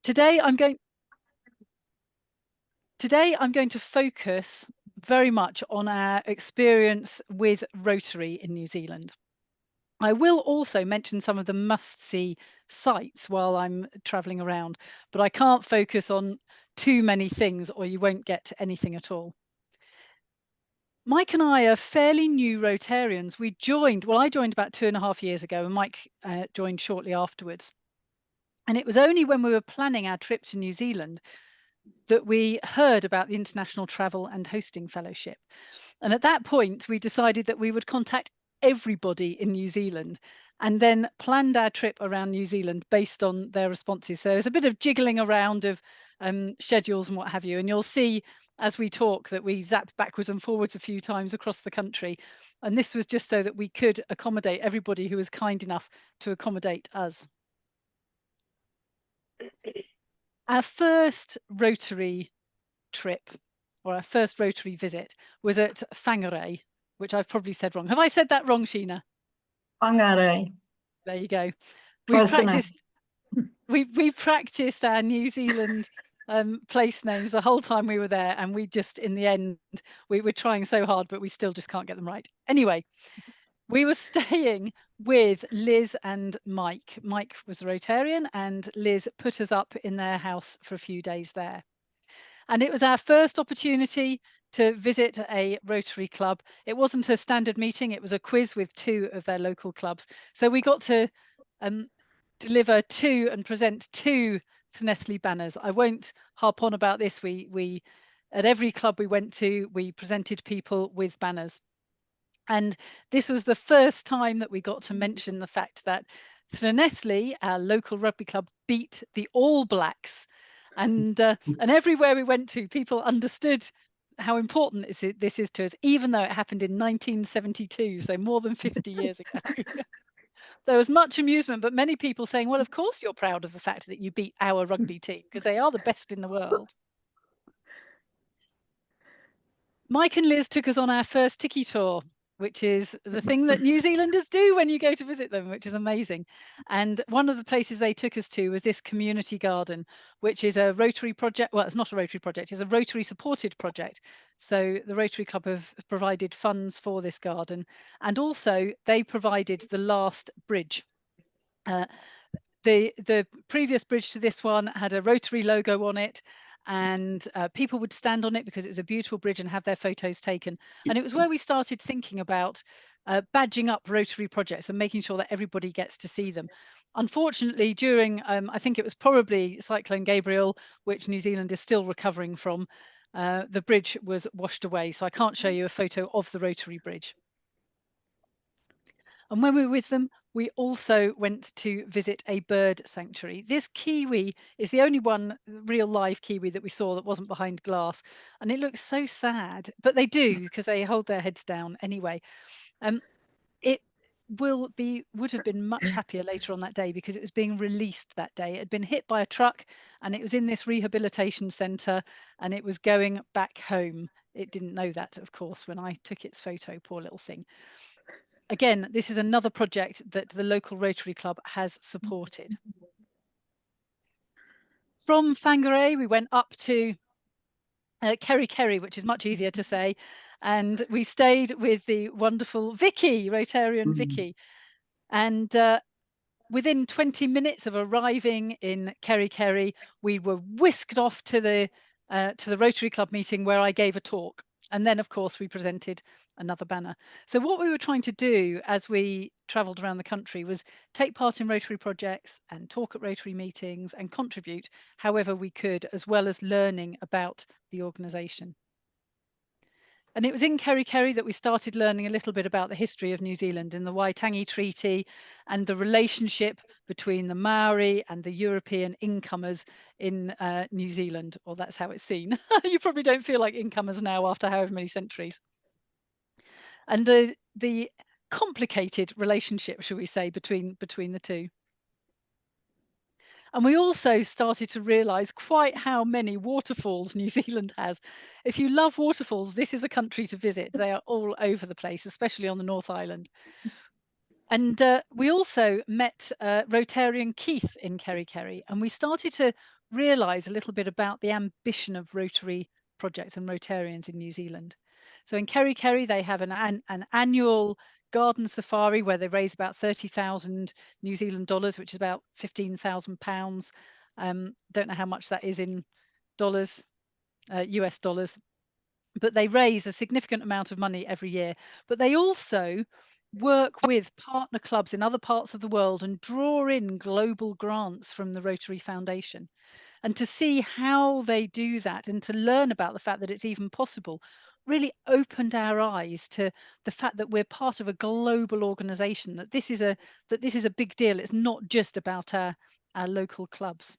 Today I'm going to focus very much on our experience with Rotary in New Zealand. I will also mention some of the must-see sites while I'm traveling around, but I can't focus on too many things or you won't get to anything at all. Mike and I are fairly new Rotarians. I joined about 2.5 years ago, and Mike joined shortly afterwards. And it was only when we were planning our trip to New Zealand that we heard about the International Travel and Hosting Fellowship. And at that point, we decided that we would contact everybody in New Zealand and then planned our trip around New Zealand based on their responses. So there's a bit of jiggling around of schedules and what have you. And you'll see as we talk that we zap backwards and forwards a few times across the country. And this was just so that we could accommodate everybody who was kind enough to accommodate us. Our first Rotary trip, or our first Rotary visit, was at Whangarei, which I've probably said wrong. Have I said that wrong, Sheena? Whangarei. There you go. We practiced our New Zealand place names the whole time we were there, and we just, in the end, we were trying so hard, but we still just can't get them right. Anyway, we were staying with Liz and Mike. Mike was a Rotarian, and Liz put us up in their house for a few days there. And it was our first opportunity to visit a Rotary club. It wasn't a standard meeting, it was a quiz with 2 of their local clubs. So we got to deliver 2 and present 2 Llanelli banners. I won't harp on about this. We at every club we went to, we presented people with banners. And this was the first time that we got to mention the fact that Llanelli, our local rugby club, beat the All Blacks. And everywhere we went to, people understood how important this is to us, even though it happened in 1972, so more than 50 years ago. There was much amusement, but many people saying, well, of course you're proud of the fact that you beat our rugby team, because they are the best in the world. Mike and Liz took us on our first tiki tour, which is the thing that New Zealanders do when you go to visit them, which is amazing. And one of the places they took us to was this community garden, which is a Rotary project. Well, it's not a Rotary project, it's a Rotary supported project. So the Rotary Club have provided funds for this garden. And also they provided the last bridge. The previous bridge to this one had a Rotary logo on it, and people would stand on it because it was a beautiful bridge and have their photos taken. And it was where we started thinking about badging up Rotary projects and making sure that everybody gets to see them. Unfortunately, during, I think it was probably Cyclone Gabriel, which New Zealand is still recovering from, the bridge was washed away. So I can't show you a photo of the Rotary bridge. And when we were with them, we also went to visit a bird sanctuary. This kiwi is the only one real live kiwi that we saw that wasn't behind glass. And it looks so sad, but they do because they hold their heads down anyway. It would have been much happier later on that day because it was being released that day. It had been hit by a truck and it was in this rehabilitation centre and it was going back home. It didn't know that, of course, when I took its photo, poor little thing. Again, this is another project that the local Rotary Club has supported. From Whangarei, we went up to Kerry, which is much easier to say, and we stayed with the wonderful Vicky, Rotarian Vicky. And within 20 minutes of arriving in Kerry, we were whisked off to the Rotary Club meeting where I gave a talk. And then, of course, we presented another banner. So what we were trying to do as we travelled around the country was take part in Rotary projects and talk at Rotary meetings and contribute however we could, as well as learning about the organisation. And it was in Kerry that we started learning a little bit about the history of New Zealand and the Waitangi Treaty and the relationship between the Maori and the European incomers in New Zealand, or that's how it's seen. You probably don't feel like incomers now after however many centuries. And the complicated relationship, shall we say, between the two. And we also started to realise quite how many waterfalls New Zealand has. If you love waterfalls, this is a country to visit. They are all over the place, especially on the North Island. And we also met Rotarian Keith in Kerry Kerry, and we started to realise a little bit about the ambition of Rotary projects and Rotarians in New Zealand. So in Kerry Kerry, they have an annual garden safari where they raise about 30,000 New Zealand dollars, which is about £15,000. Don't know how much that is in dollars, US dollars, but they raise a significant amount of money every year. But they also work with partner clubs in other parts of the world and draw in global grants from the Rotary Foundation. And to see how they do that and to learn about the fact that it's even possible really opened our eyes to the fact that we're part of a global organization, that this is a big deal. It's not just about our local clubs.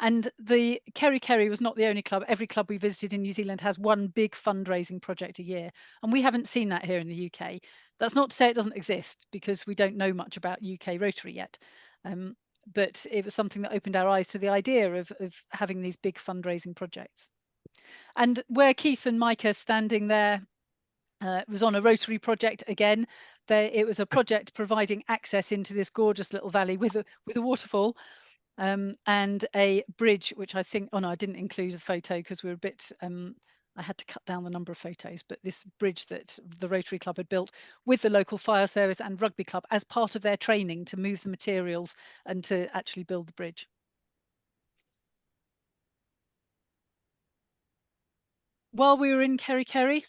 And the Kerry Kerry was not the only club. Every club we visited in New Zealand has one big fundraising project a year. And we haven't seen that here in the UK. That's not to say it doesn't exist, because we don't know much about UK Rotary yet. But it was something that opened our eyes to the idea of having these big fundraising projects. And where Keith and Mike are standing there, was on a Rotary project again. It was a project providing access into this gorgeous little valley with a waterfall. And a bridge, which I think, oh no, I didn't include a photo because we were a bit, I had to cut down the number of photos, but this bridge that the Rotary Club had built with the local fire service and rugby club as part of their training to move the materials and to actually build the bridge. While we were in Kerry Kerry,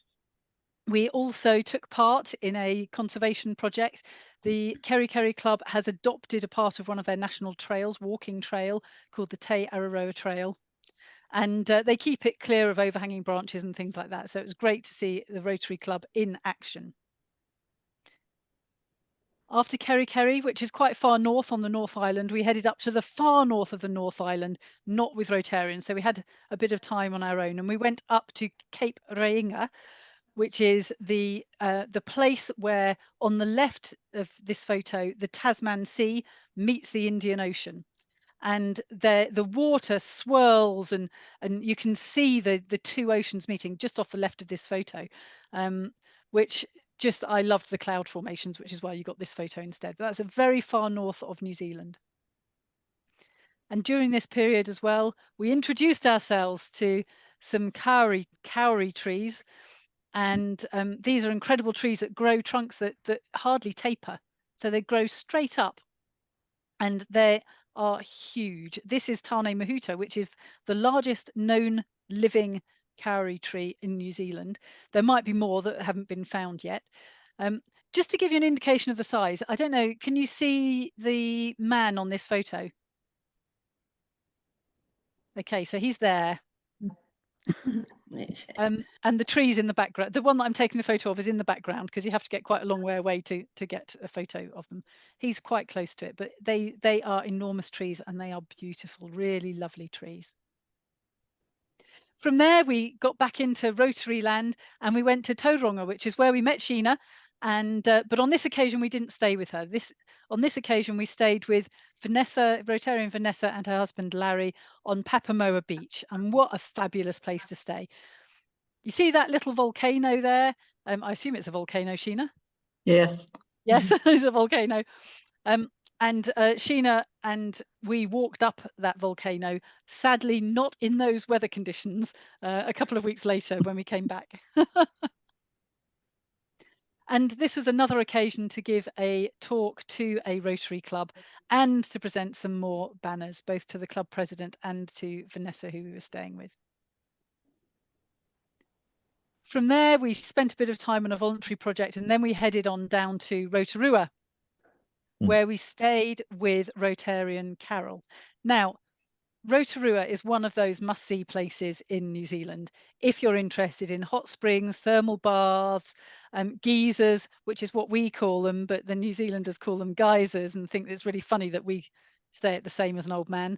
we also took part in a conservation project. The Kerry Kerry Club has adopted a part of one of their national trails, walking trail, called the Te Araroa Trail. And they keep it clear of overhanging branches and things like that. So it was great to see the Rotary Club in action. After Kerry Kerry, which is quite far north on the North Island, we headed up to the far north of the North Island, not with Rotarians. So we had a bit of time on our own, and we went up to Cape Reinga, which is the place where, on the left of this photo, the Tasman Sea meets the Indian Ocean. And the water swirls, and you can see the two oceans meeting just off the left of this photo, which just, I loved the cloud formations, which is why you got this photo instead. But that's a very far north of New Zealand. And during this period as well, we introduced ourselves to some kauri trees. And these are incredible trees that grow trunks that hardly taper. So they grow straight up, and they are huge. This is Tane Mahuta, which is the largest known living kauri tree in New Zealand. There might be more that haven't been found yet. Just to give you an indication of the size, I don't know, can you see the man on this photo? Okay, so he's there. And the trees in the background, the one that I'm taking the photo of is in the background, because you have to get quite a long way away to get a photo of them. He's quite close to it, but they are enormous trees, and they are beautiful, really lovely trees. From there, we got back into Rotary land, and we went to Tauranga, which is where we met Sheena. And but on this occasion, we didn't stay with her. On this occasion, we stayed with Vanessa, Rotarian Vanessa, and her husband Larry on Papamoa Beach. And what a fabulous place to stay! You see that little volcano there? I assume it's a volcano, Sheena. Yes. Yes, it's a volcano. And Sheena and we walked up that volcano, sadly not in those weather conditions, a couple of weeks later when we came back. And this was another occasion to give a talk to a Rotary club and to present some more banners, both to the club president and to Vanessa, who we were staying with. From there, we spent a bit of time on a voluntary project, and then we headed on down to Rotorua, where we stayed with Rotarian Carol. Now, Rotorua is one of those must-see places in New Zealand if you're interested in hot springs, thermal baths, geysers, which is what we call them, but the New Zealanders call them geysers, and think it's really funny that we say it the same as an old man.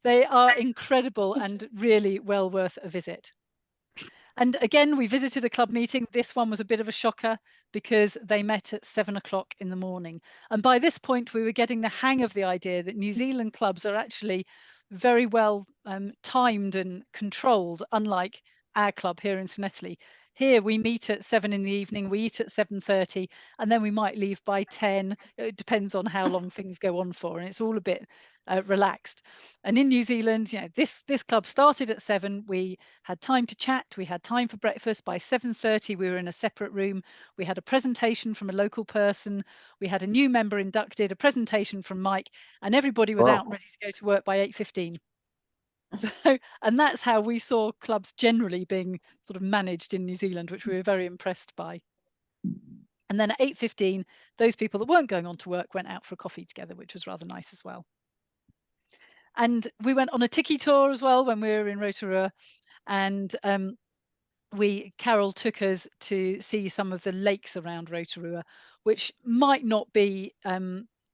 They are incredible and really well worth a visit. And again, we visited a club meeting. This one was a bit of a shocker because they met at 7 o'clock in the morning. And by this point, we were getting the hang of the idea that New Zealand clubs are actually very well timed and controlled, unlike our club here in Llanelli. Here we meet at 7 in the evening, we eat at 7:30, and then we might leave by 10. It depends on how long things go on for, and it's all a bit relaxed. And in New Zealand, this club started at 7. We had time to chat, we had time for breakfast. By 7:30, we were in a separate room. We had a presentation from a local person. We had a new member inducted, a presentation from Mike, and everybody was out Wow. and ready to go to work by 8:15. So, and that's how we saw clubs generally being sort of managed in New Zealand, which we were very impressed by. And then at 8:15, those people that weren't going on to work went out for a coffee together, which was rather nice as well. And we went on a tiki tour as well when we were in Rotorua, and Carol took us to see some of the lakes around Rotorua, which might not be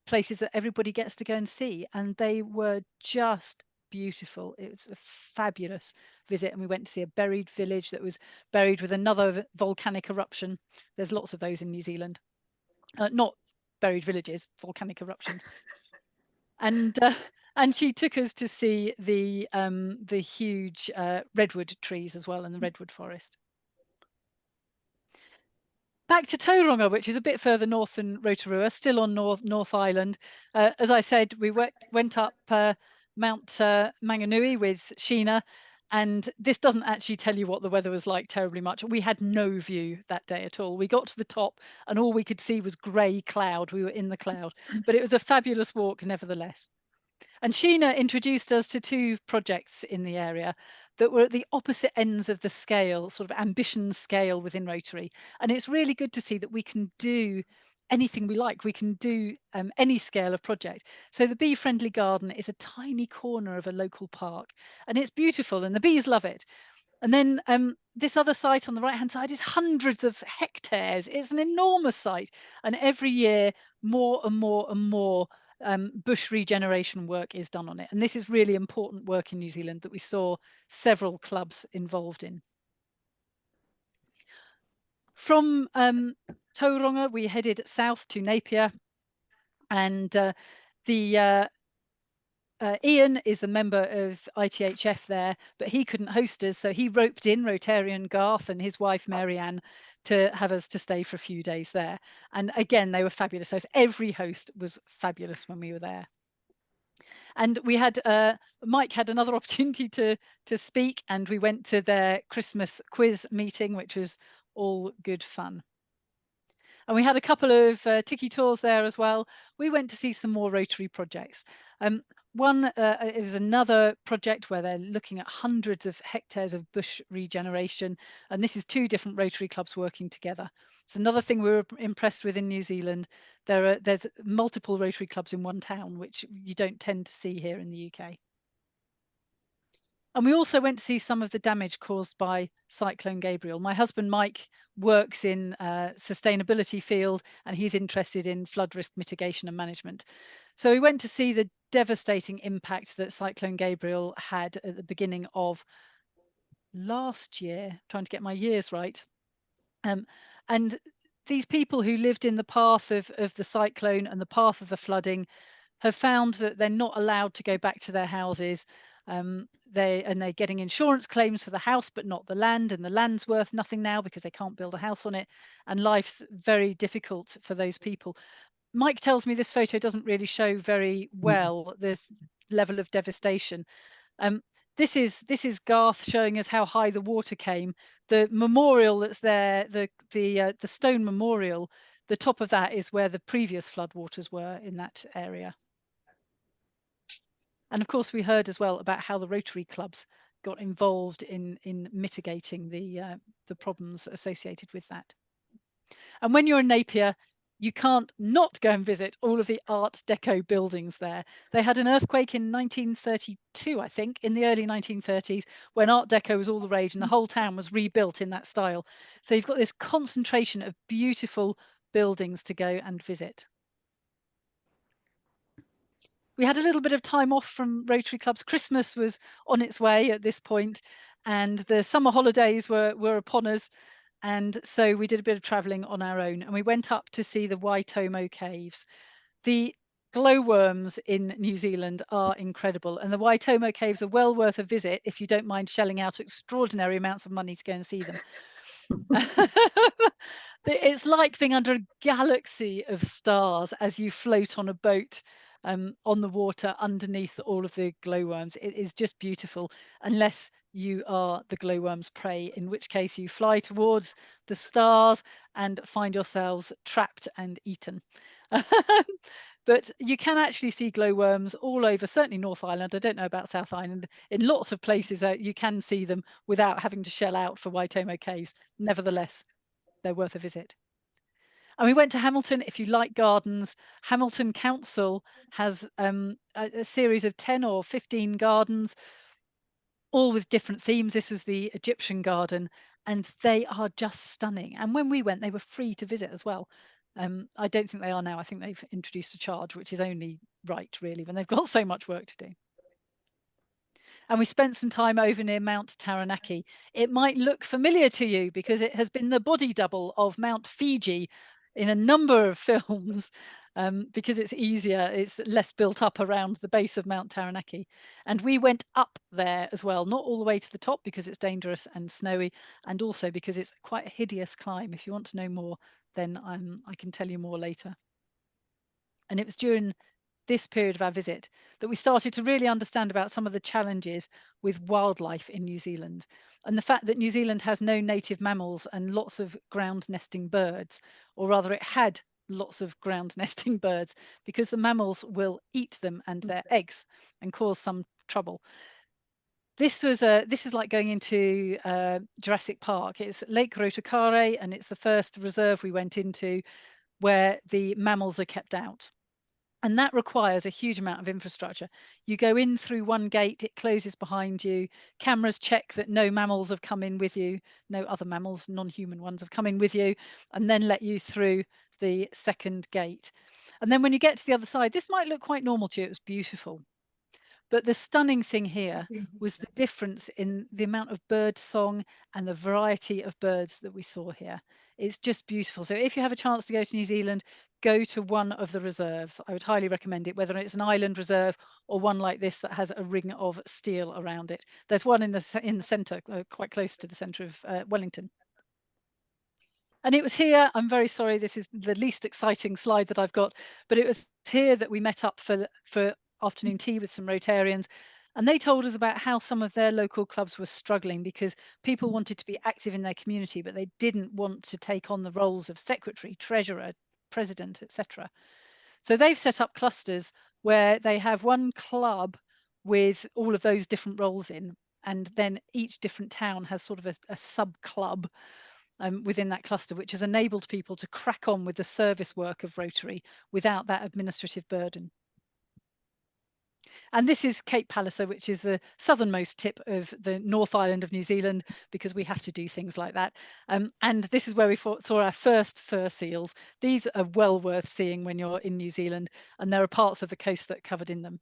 places that everybody gets to go and see, and they were just beautiful. It was a fabulous visit, and we went to see a buried village that was buried with another volcanic eruption. There's lots of those in New Zealand. Not buried villages, volcanic eruptions. And and she took us to see the huge redwood trees as well, in the redwood forest. Back to Tauranga, which is a bit further north than Rotorua, still on North Island. As I said, we went up Mount Manganui with Sheena, and this doesn't actually tell you what the weather was like terribly much. We had no view that day at all. We got to the top, and all we could see was grey cloud. We were in the cloud, but it was a fabulous walk nevertheless. And Sheena introduced us to two projects in the area that were at the opposite ends of the scale, sort of ambition scale within Rotary. And it's really good to see that we can do anything we like. We can do any scale of project. So the Bee Friendly Garden is a tiny corner of a local park, and it's beautiful, and the bees love it. And then this other site on the right-hand side is hundreds of hectares. It's an enormous site. And every year, more and more and more bush regeneration work is done on it. And this is really important work in New Zealand that we saw several clubs involved in. From Tauranga, we headed south to Napier, and Ian is the member of ITHF there, but he couldn't host us, so he roped in Rotarian Garth and his wife Marianne to have us to stay for a few days there. And again, they were fabulous hosts. Every host was fabulous when we were there. And we had Mike had another opportunity to speak, and we went to their Christmas quiz meeting, which was all good fun. And we had a couple of tiki tours there as well. We went to see some more Rotary projects. It was another project where they're looking at hundreds of hectares of bush regeneration, and this is two different Rotary clubs working together. It's another thing we were impressed with in New Zealand. There's multiple Rotary clubs in one town, which you don't tend to see here in the UK. And we also went to see some of the damage caused by Cyclone Gabriel. My husband, Mike, works in sustainability field, and he's interested in flood risk mitigation and management. So we went to see the devastating impact that Cyclone Gabriel had at the beginning of last year, trying to get my years right. And these people who lived in the path of the cyclone and the path of the flooding have found that they're not allowed to go back to their houses. They're getting insurance claims for the house, but not the land, and the land's worth nothing now because they can't build a house on it, and life's very difficult for those people. Mike tells me this photo doesn't really show very well this level of devastation. This is Garth showing us how high the water came. The memorial that's there, the stone memorial, the top of that is where the previous floodwaters were in that area. And of course, we heard as well about how the Rotary clubs got involved in mitigating the problems associated with that. And when you're in Napier, you can't not go and visit all of the Art Deco buildings there. They had an earthquake in 1932, I think, in the early 1930s, when Art Deco was all the rage and the whole town was rebuilt in that style. So you've got this concentration of beautiful buildings to go and visit. We had a little bit of time off from Rotary clubs. Christmas was on its way at this point, and the summer holidays were upon us. And so we did a bit of traveling on our own, and we went up to see the Waitomo caves. The glowworms in New Zealand are incredible, and the Waitomo caves are well worth a visit if you don't mind shelling out extraordinary amounts of money to go and see them. It's like being under a galaxy of stars as you float on a boat on the water underneath all of the glowworms. It is just beautiful, unless you are the glowworm's prey, in which case you fly towards the stars and find yourselves trapped and eaten. But you can actually see glowworms all over, certainly North Island. I don't know about South Island. In lots of places, you can see them without having to shell out for Waitomo Caves. Nevertheless, they're worth a visit. And we went to Hamilton. If you like gardens, Hamilton Council has a series of 10 or 15 gardens, all with different themes. This was the Egyptian garden, and they are just stunning. And when we went, they were free to visit as well. I don't think they are now. I think they've introduced a charge, which is only right, really, when they've got so much work to do. And we spent some time over near Mount Taranaki. It might look familiar to you because it has been the body double of Mount Fiji in a number of films, because it's easier, it's less built up around the base of Mount Taranaki. And we went up there as well, not all the way to the top because it's dangerous and snowy, and also because it's quite a hideous climb. If you want to know more, then I can tell you more later. And it was during this period of our visit that we started to really understand about some of the challenges with wildlife in New Zealand, and the fact that New Zealand has no native mammals and lots of ground nesting birds, or rather it had lots of ground nesting birds, because the mammals will eat them and their eggs and cause some trouble. This is like going into Jurassic Park. It's Lake Rotakare, and it's the first reserve we went into where the mammals are kept out. And that requires a huge amount of infrastructure. You go in through one gate, it closes behind you. Cameras check that no mammals have come in with you, no other mammals, non-human ones, have come in with you, and then let you through the second gate. And then when you get to the other side, this might look quite normal to you. It was beautiful. But the stunning thing here was the difference in the amount of bird song and the variety of birds that we saw here. It's just beautiful. So if you have a chance to go to New Zealand, go to one of the reserves. I would highly recommend it, whether it's an island reserve or one like this that has a ring of steel around it. There's one in the centre, quite close to the centre of Wellington. And it was here, I'm very sorry, this is the least exciting slide that I've got, but it was here that we met up for afternoon tea with some Rotarians. And they told us about how some of their local clubs were struggling because people wanted to be active in their community, but they didn't want to take on the roles of secretary, treasurer, president, etc. So they've set up clusters where they have one club with all of those different roles in, and then each different town has sort of a sub club within that cluster, which has enabled people to crack on with the service work of Rotary without that administrative burden. And this is Cape Palliser, which is the southernmost tip of the North Island of New Zealand, because we have to do things like that. And this is where we saw our first fur seals. These are well worth seeing when you're in New Zealand, and there are parts of the coast that are covered in them.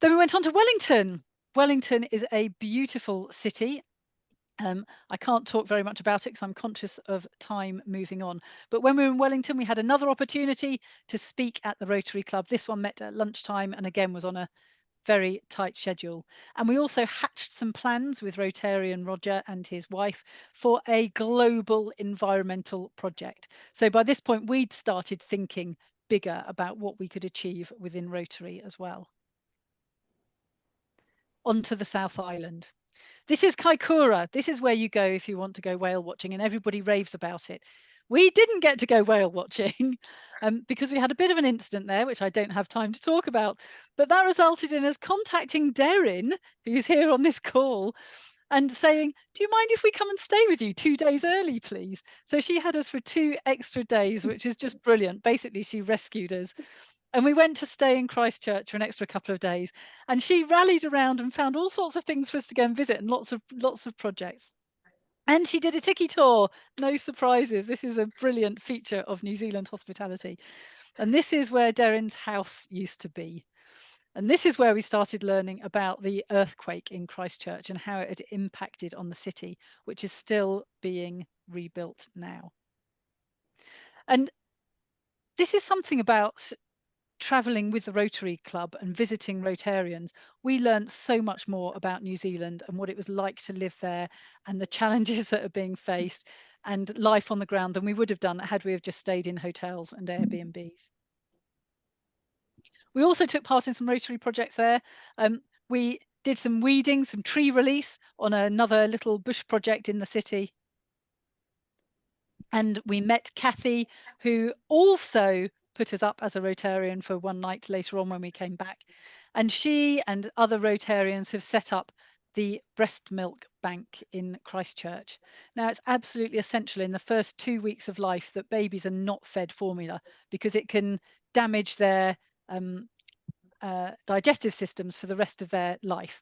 Then we went on to Wellington. Wellington is a beautiful city. I can't talk very much about it because I'm conscious of time moving on. But when we were in Wellington, we had another opportunity to speak at the Rotary Club. This one met at lunchtime and again was on a very tight schedule. And we also hatched some plans with Rotarian Roger and his wife for a global environmental project. So by this point, we'd started thinking bigger about what we could achieve within Rotary as well. Onto the South Island. This is Kaikoura. This is where you go if you want to go whale watching, and everybody raves about it. We didn't get to go whale watching because we had a bit of an incident there, which I don't have time to talk about. But that resulted in us contacting Deryn, who's here on this call, and saying, do you mind if we come and stay with you 2 days early, please? So she had us for 2 extra days, which is just brilliant. Basically, she rescued us. And we went to stay in Christchurch for an extra couple of days, and she rallied around and found all sorts of things for us to go and visit, and lots of projects. And she did a tiki tour. No surprises. This is a brilliant feature of New Zealand hospitality. And this is where Deryn's house used to be. And this is where we started learning about the earthquake in Christchurch and how it had impacted on the city, which is still being rebuilt now. And this is something about traveling with the Rotary Club and visiting Rotarians, we learned so much more about New Zealand and what it was like to live there and the challenges that are being faced and life on the ground than we would have done had we have just stayed in hotels and Airbnbs. We also took part in some Rotary projects there. We did some weeding, some tree release on another little bush project in the city. And we met Kathy, who also put us up as a Rotarian for one night later on when we came back. And she and other Rotarians have set up the breast milk bank in Christchurch. Now, it's absolutely essential in the first 2 weeks of life that babies are not fed formula because it can damage their digestive systems for the rest of their life.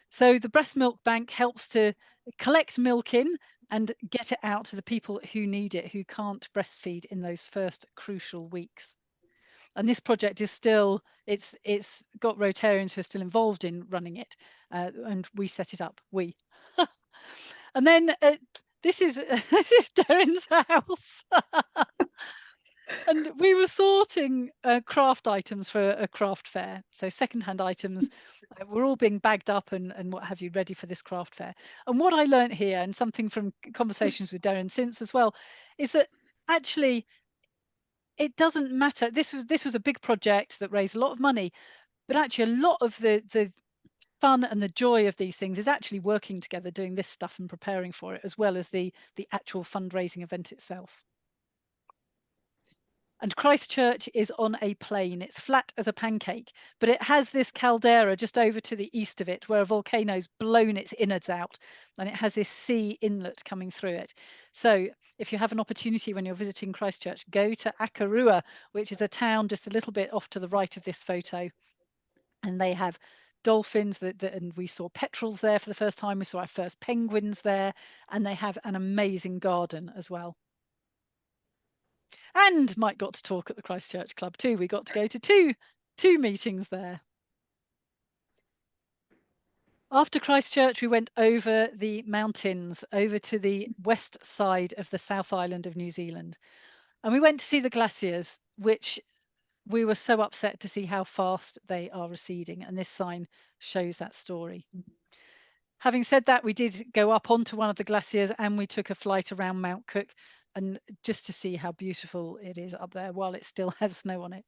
So the breast milk bank helps to collect milk in and get it out to the people who need it, who can't breastfeed in those first crucial weeks. And this project is still, it's got Rotarians who are still involved in running it, and we set it up, we. And then this is this is Darren's house. And we were sorting craft items for a craft fair. So secondhand items were all being bagged up and what have you, ready for this craft fair. And what I learned here, and something from conversations with Darren since as well, is that actually it doesn't matter. This was a big project that raised a lot of money, but actually a lot of the fun and the joy of these things is actually working together, doing this stuff and preparing for it, as well as the actual fundraising event itself. And Christchurch is on a plain. It's flat as a pancake, but it has this caldera just over to the east of it where a volcano's blown its innards out, and it has this sea inlet coming through it. So if you have an opportunity when you're visiting Christchurch, go to Akarua, which is a town just a little bit off to the right of this photo. And they have dolphins and we saw petrels there for the first time. We saw our first penguins there, and they have an amazing garden as well. And Mike got to talk at the Christchurch Club too. We got to go to two meetings there. After Christchurch, we went over the mountains, over to the west side of the South Island of New Zealand. And we went to see the glaciers, which we were so upset to see how fast they are receding. And this sign shows that story. Having said that, we did go up onto one of the glaciers and we took a flight around Mount Cook, and just to see how beautiful it is up there while it still has snow on it.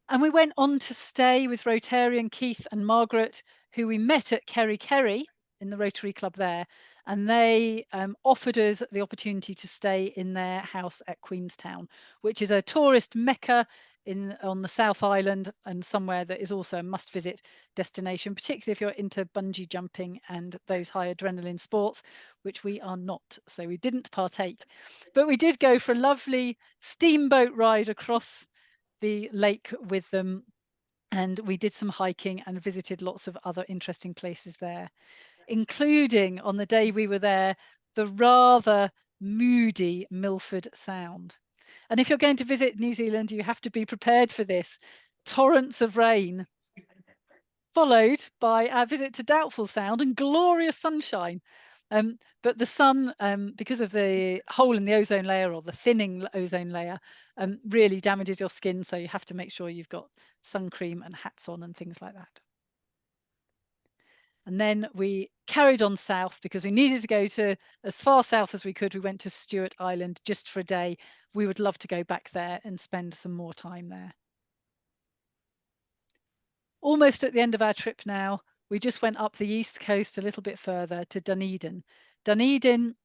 And we went on to stay with Rotarian Keith and Margaret, who we met at Kerry Kerry in the Rotary Club there. And they offered us the opportunity to stay in their house at Queenstown, which is a tourist mecca on the South Island and somewhere that is also a must visit destination, particularly if you're into bungee jumping and those high adrenaline sports, which we are not. So we didn't partake, but we did go for a lovely steamboat ride across the lake with them, and we did some hiking and visited lots of other interesting places there, including on the day we were there, the rather moody Milford Sound. And if you're going to visit New Zealand, you have to be prepared for this. Torrents of rain, followed by our visit to Doubtful Sound and glorious sunshine. But the sun, because of the hole in the ozone layer or the thinning ozone layer, really damages your skin. So you have to make sure you've got sun cream and hats on and things like that. And then we carried on south because we needed to go to as far south as we could. We went to Stewart Island just for a day. We would love to go back there and spend some more time there. Almost at the end of our trip now, we just went up the east coast a little bit further to Dunedin. Dunedin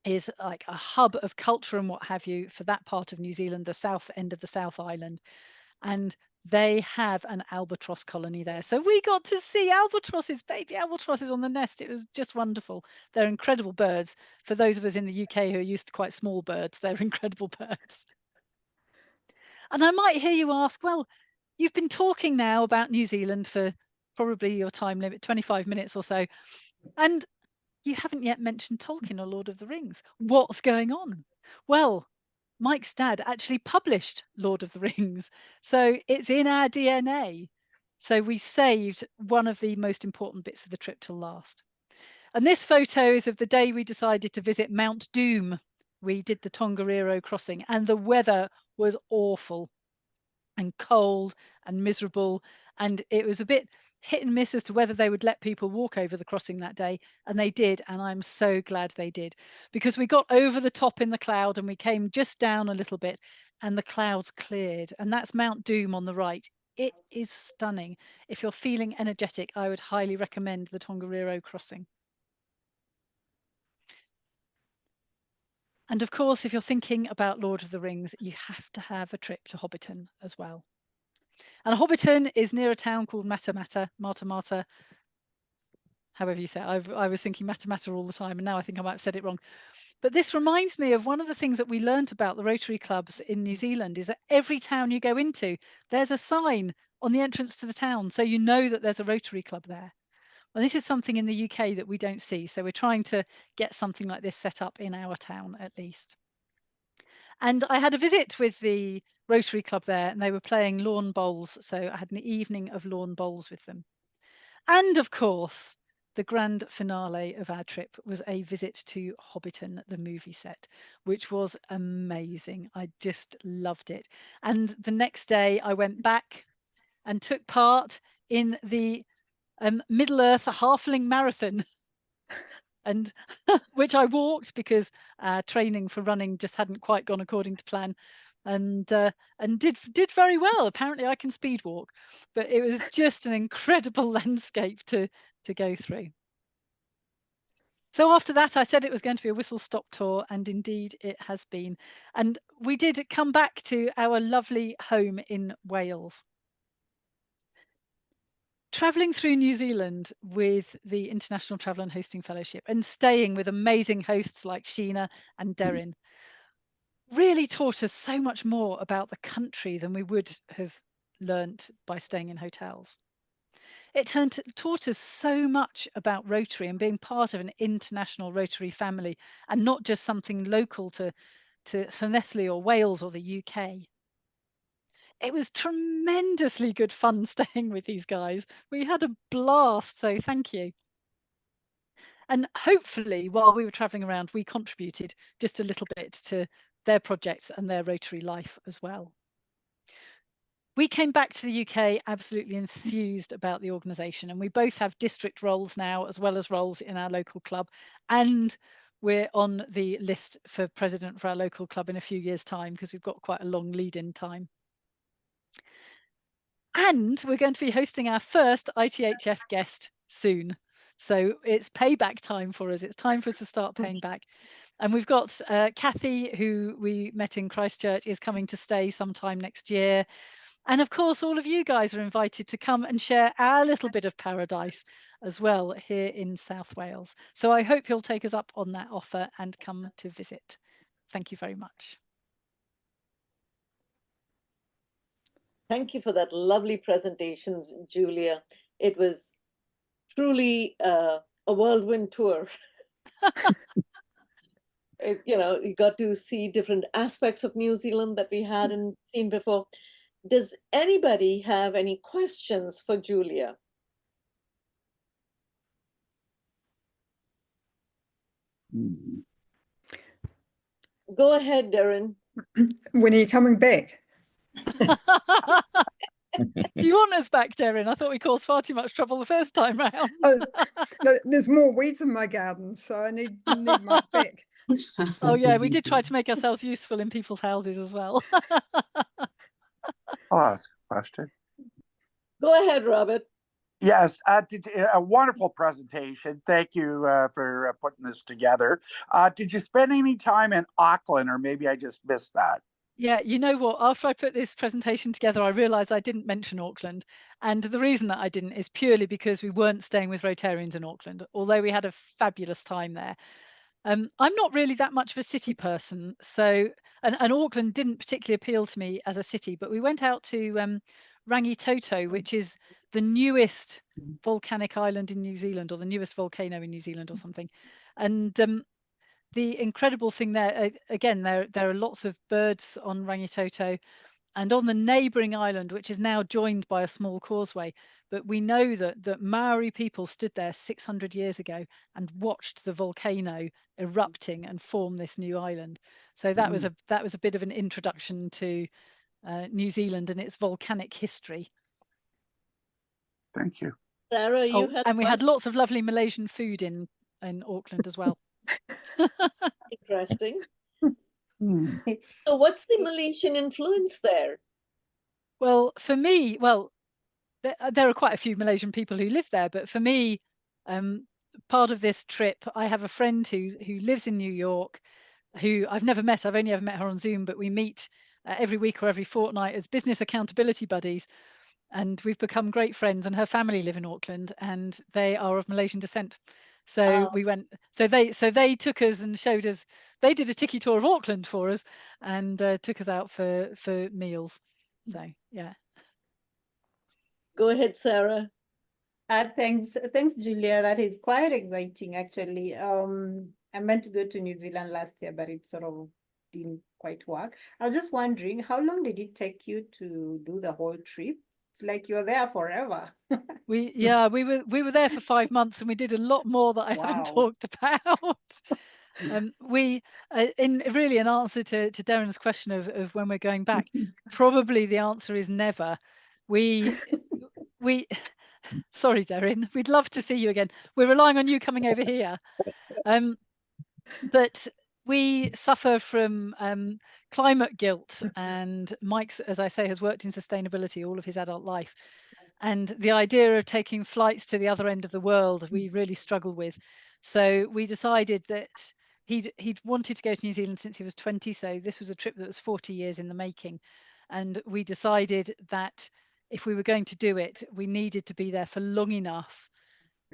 is like a hub of culture and what have you for that part of New Zealand, the south end of the South Island. And they have an albatross colony there. So we got to see albatrosses, baby albatrosses on the nest. It was just wonderful. They're incredible birds. For those of us in the UK who are used to quite small birds, they're incredible birds. And I might hear you ask, well, you've been talking now about New Zealand for probably your time limit, 25 minutes or so, and you haven't yet mentioned Tolkien or Lord of the Rings. What's going on? Well, Mike's dad actually published Lord of the Rings, so it's in our DNA. So we saved one of the most important bits of the trip till last. And this photo is of the day we decided to visit Mount Doom. We did the Tongariro crossing and the weather was awful. and cold and miserable. And it was a bit hit and miss as to whether they would let people walk over the crossing that day. And they did. And I'm so glad they did, because we got over the top in the cloud and we came just down a little bit and the clouds cleared. And that's Mount Doom on the right. It is stunning. If you're feeling energetic, I would highly recommend the Tongariro crossing. And of course, if you're thinking about Lord of the Rings, you have to have a trip to Hobbiton as well. And Hobbiton is near a town called Mata, however you say it. I was thinking Mata all the time, and now I think I might have said it wrong. But this reminds me of one of the things that we learnt about the Rotary clubs in New Zealand is that every town you go into, there's a sign on the entrance to the town, so you know that there's a Rotary club there. And this is something in the UK that we don't see, so we're trying to get something like this set up in our town at least. And I had a visit with the Rotary Club there, and they were playing lawn bowls. So I had an evening of lawn bowls with them. And of course, the grand finale of our trip was a visit to Hobbiton, the movie set, which was amazing. I just loved it. And the next day, I went back and took part in the Middle Earth Halfling Marathon, and which I walked because training for running just hadn't quite gone according to plan, and did very well. Apparently, I can speed walk, but it was just an incredible landscape to go through. So after that, I said it was going to be a whistle-stop tour, and indeed it has been. And we did come back to our lovely home in Wales. Traveling through New Zealand with the International Travel and Hosting Fellowship and staying with amazing hosts like Sheena and Deryn really taught us so much more about the country than we would have learnt by staying in hotels. It taught us so much about Rotary and being part of an international Rotary family, and not just something local to Llanelli or Wales or the UK. It was tremendously good fun staying with these guys. We had a blast, so thank you. And hopefully, while we were traveling around, we contributed just a little bit to their projects and their Rotary life as well. We came back to the UK absolutely enthused about the organisation, and we both have district roles now as well as roles in our local club, and we're on the list for president for our local club in a few years' time because we've got quite a long lead-in time. And we're going to be hosting our first ITHF guest soon. So it's payback time for us. It's time for us to start paying back. And we've got Kathy, who we met in Christchurch, is coming to stay sometime next year. And of course, all of you guys are invited to come and share our little bit of paradise as well here in South Wales. So I hope you'll take us up on that offer and come to visit. Thank you very much. Thank you for that lovely presentation, Julia. It was truly a whirlwind tour. You got to see different aspects of New Zealand that we hadn't seen before. Does anybody have any questions for Julia? Go ahead, Deryn. When are you coming back? Do you want us back, Deryn? I thought we caused far too much trouble the first time round. No, there's more weeds in my garden, so I need Mike back. Oh yeah, we did try to make ourselves useful in people's houses as well. I'll ask a question. Go ahead, Robert. Yes, a wonderful presentation. Thank you for putting this together. Did you spend any time in Auckland, or maybe I just missed that? Yeah, you know what? After I put this presentation together, I realised I didn't mention Auckland. And the reason that I didn't is purely because we weren't staying with Rotarians in Auckland, although we had a fabulous time there. I'm not really that much of a city person, so and Auckland didn't particularly appeal to me as a city. But we went out to Rangitoto, which is the newest volcanic island in New Zealand, or the newest volcano in New Zealand, or something. And the incredible thing there, again, there are lots of birds on Rangitoto, and on the neighbouring island, which is now joined by a small causeway. But we know that Maori people stood there 600 years ago and watched the volcano erupting and form this new island. So that was a bit of an introduction to New Zealand and its volcanic history. Thank you. Sarah, you had and we had one? lots of lovely Malaysian food in Auckland as well. Interesting. Hmm. So what's the Malaysian influence there? Well, for me, there are quite a few Malaysian people who live there, but for me, part of this trip, I have a friend who lives in New York, who I've never met. I've only ever met her on Zoom, but we meet every week or every fortnight as business accountability buddies, and we've become great friends. And her family live in Auckland, and they are of Malaysian descent. So we went. So they took us and showed us. They did a tiki tour of Auckland for us, and took us out for meals. So yeah. Go ahead, Sarah. Thanks, Julia. That is quite exciting, actually. I meant to go to New Zealand last year, but it sort of didn't quite work. I was just wondering, how long did it take you to do the whole trip? It's like you're there forever. We were there for 5 months, and we did a lot more that I haven't Wow. talked about. We in really an answer to Darren's question of when we're going back, probably the answer is never. We sorry, Darren, we'd love to see you again. We're relying on you coming over here. But we suffer from climate guilt, and Mike's, as I say, has worked in sustainability all of his adult life. And the idea of taking flights to the other end of the world, we really struggle with. So we decided that he'd wanted to go to New Zealand since he was 20. So this was a trip that was 40 years in the making. And we decided that if we were going to do it, we needed to be there for long enough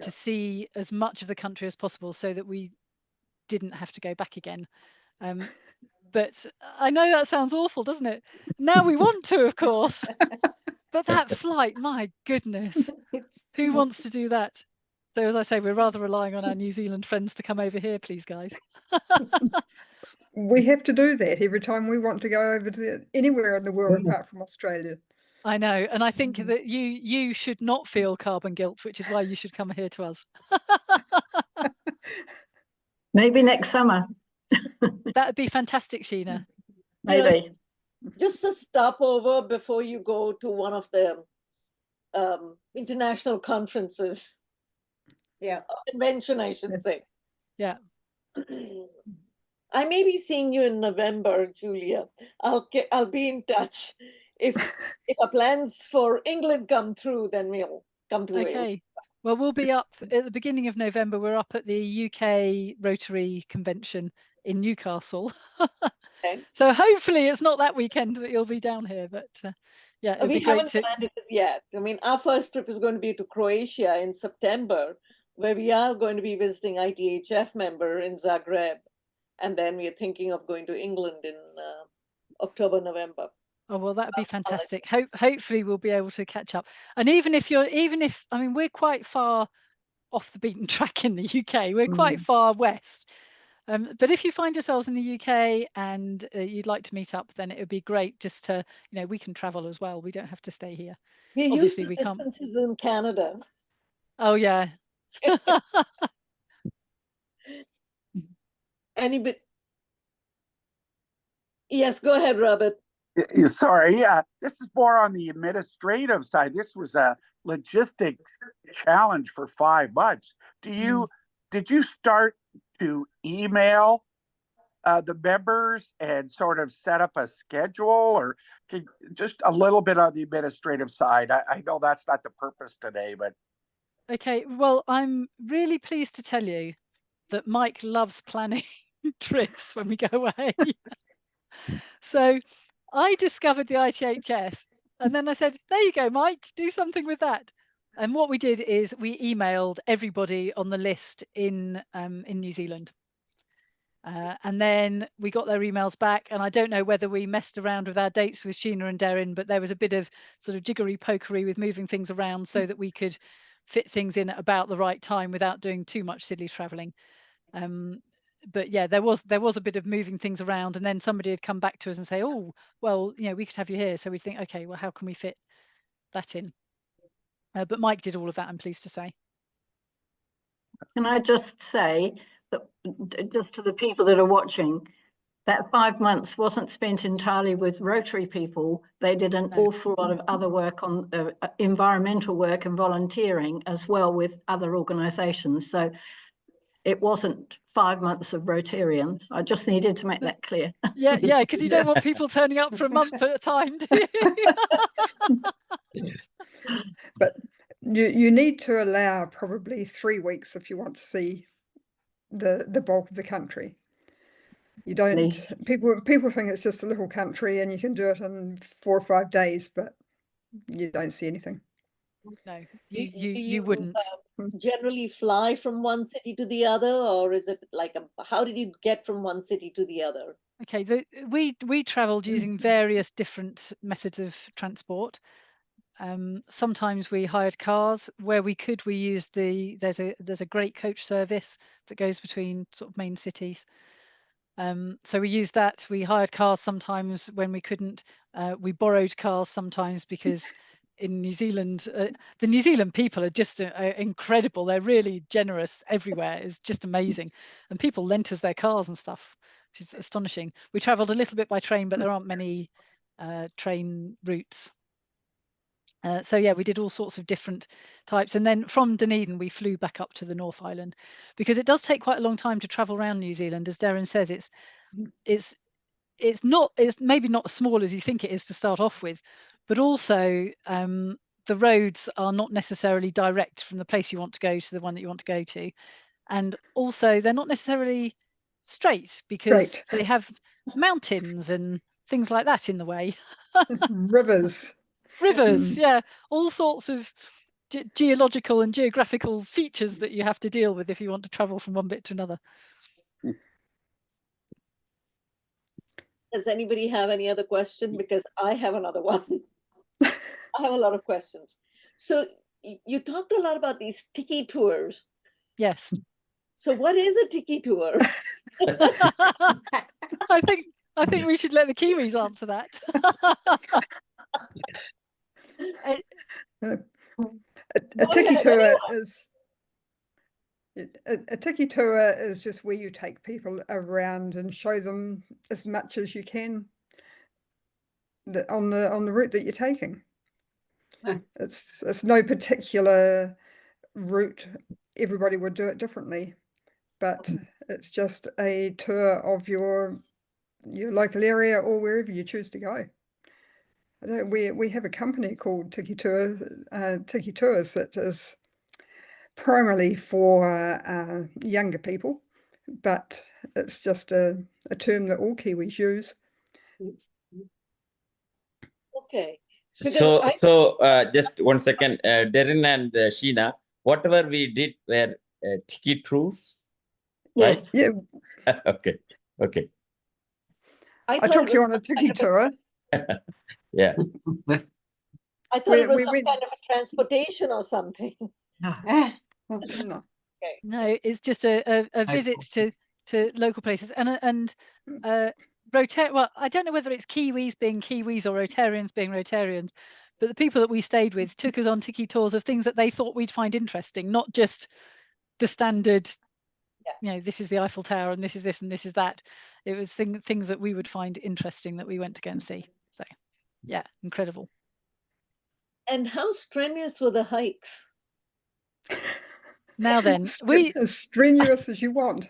to see as much of the country as possible so that we didn't have to go back again. But I know that sounds awful, doesn't it? Now we want to, of course. But that flight, my goodness, who wants to do that? So as I say, we're rather relying on our New Zealand friends to come over here, please, guys. We have to do that every time we want to go over to anywhere in the world apart from Australia. I know, and I think that you should not feel carbon guilt, which is why you should come here to us. Maybe next summer. That would be fantastic, Sheena. Maybe. Just a stopover before you go to one of the international conferences. Yeah. Convention, I should say. Yeah. I may be seeing you in November, Julia. I'll be in touch. If our plans for England come through, then we'll come to Wales. Okay. Well, we'll be up at the beginning of November. We're up at the UK Rotary convention in Newcastle. Okay. So hopefully it's not that weekend that you'll be down here, but yeah, it'd We be great haven't to. planned it as yet. I mean, our first trip is going to be to Croatia in September, where we are going to be visiting ITHF member in Zagreb. And then we are thinking of going to England in October, November. Oh, well, that'd be fantastic. Hopefully we'll be able to catch up. And even if I mean, we're quite far off the beaten track in the UK. We're quite far west. But if you find yourselves in the UK and you'd like to meet up, then it would be great just to, we can travel as well. We don't have to stay here. We're Obviously, used we to can't. distances in Canada. Oh, yeah. Anybody? Yes, go ahead, Robert. Sorry, this is more on the administrative side. This was a logistics challenge for 5 months. Did you start to email the members and sort of set up a schedule, or just a little bit on the administrative side? I know that's not the purpose today, but. Okay, well, I'm really pleased to tell you that Mike loves planning trips when we go away. So I discovered the ITHF, and then I said, there you go, Mike, do something with that. And what we did is we emailed everybody on the list in New Zealand. And then we got their emails back, and I don't know whether we messed around with our dates with Sheena and Darren, but there was a bit of sort of jiggery pokery with moving things around so that we could fit things in at about the right time without doing too much silly traveling. But yeah, there was a bit of moving things around, and then somebody had come back to us and say, oh, well, we could have you here. So we think, okay, well, how can we fit that in? But Mike did all of that, I'm pleased to say. Can I just say that, just to the people that are watching, that 5 months wasn't spent entirely with Rotary people. They did an awful lot of other work on environmental work and volunteering as well with other organisations. So it wasn't 5 months of Rotarians. I just needed to make that clear. Yeah, because you don't want people turning up for a month at a time, do you? But you need to allow probably 3 weeks if you want to see the bulk of the country. You don't, people think it's just a little country and you can do it in 4 or 5 days, but you don't see anything. No, you wouldn't. Generally fly from one city to the other, or is it like how did you get from one city to the other? Okay, we travelled using various different methods of transport. Sometimes we hired cars. Where we could, we used there's a great coach service that goes between sort of main cities. So we used that. We hired cars sometimes when we couldn't. We borrowed cars sometimes because in New Zealand, the New Zealand people are just incredible. They're really generous everywhere. It's just amazing. And people lent us their cars and stuff, which is astonishing. We travelled a little bit by train, but there aren't many train routes. So yeah, we did all sorts of different types. And then from Dunedin, we flew back up to the North Island because it does take quite a long time to travel around New Zealand. As Darren says, it's maybe not as small as you think it is to start off with, but also the roads are not necessarily direct from the place you want to go to the one that you want to go to. And also they're not necessarily straight because they have mountains and things like that in the way. Rivers, yeah, all sorts of geological and geographical features that you have to deal with if you want to travel from one bit to another. Does anybody have any other question? Because I have another one. I have a lot of questions. So you talked a lot about these tiki tours. Yes. So what is a tiki tour? I think we should let the Kiwis answer that. A tiki tour is a tiki tour is just where you take people around and show them as much as you can on the route that you're taking. It's no particular route. Everybody would do it differently, but it's just a tour of your local area or wherever you choose to go. We have a company called Tiki Tours that is primarily for younger people, but it's just a term that all Kiwis use. Okay. So just 1 second, Darren and Sheena, whatever we did were tiki tours, right? Yes. Yeah. Okay. I took you on a tiki tour. Yeah. I thought it was some kind of a transportation or something. No. Okay. No, it's just a visit to local places and Rotary. Well, I don't know whether it's Kiwis being Kiwis or Rotarians being Rotarians, but the people that we stayed with took us on tiki tours of things that they thought we'd find interesting, not just the standard. You know, this is the Eiffel Tower and this is this and this is that. It was things that we would find interesting that we went to go and see. So, yeah, incredible. And how strenuous were the hikes? Now then, as strenuous as you want.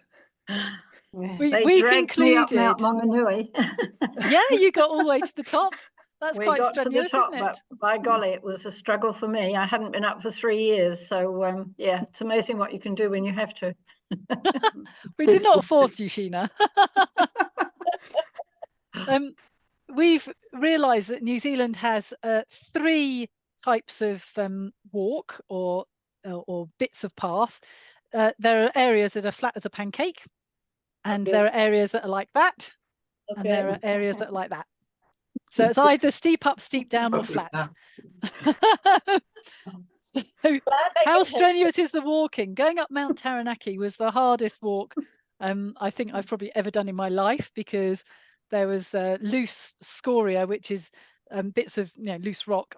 We dragged me up Mount concluded. Maunganui. Yeah, you got all the way to the top. That's quite strenuous, to the top, isn't it? But by golly, it was a struggle for me. I hadn't been up for 3 years, so yeah, it's amazing what you can do when you have to. We did not force you, Sheena. We've realised that New Zealand has 3 types of walk or bits of path. There are areas that are flat as a pancake, and there are areas that are like that, and there are areas that are like that. So it's either steep up, steep down, or flat. So how strenuous is the walking? Going up Mount Taranaki was the hardest walk I think I've probably ever done in my life, because there was loose scoria, which is bits of loose rock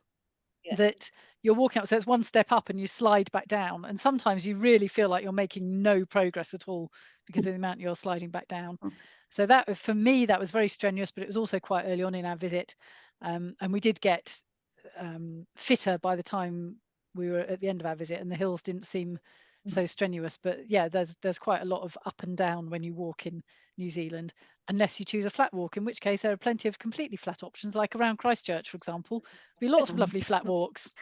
that you're walking up. So it's one step up and you slide back down, and sometimes you really feel like you're making no progress at all because of the amount you're sliding back down. So that, for me, that was very strenuous, but it was also quite early on in our visit. And we did get fitter by the time we were at the end of our visit, and the hills didn't seem so strenuous. But yeah, there's quite a lot of up and down when you walk in New Zealand, unless you choose a flat walk, in which case there are plenty of completely flat options, like around Christchurch, for example. There'll be lots of lovely flat walks.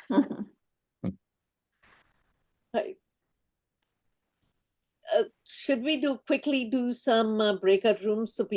Right. Should we quickly do some breakout rooms so people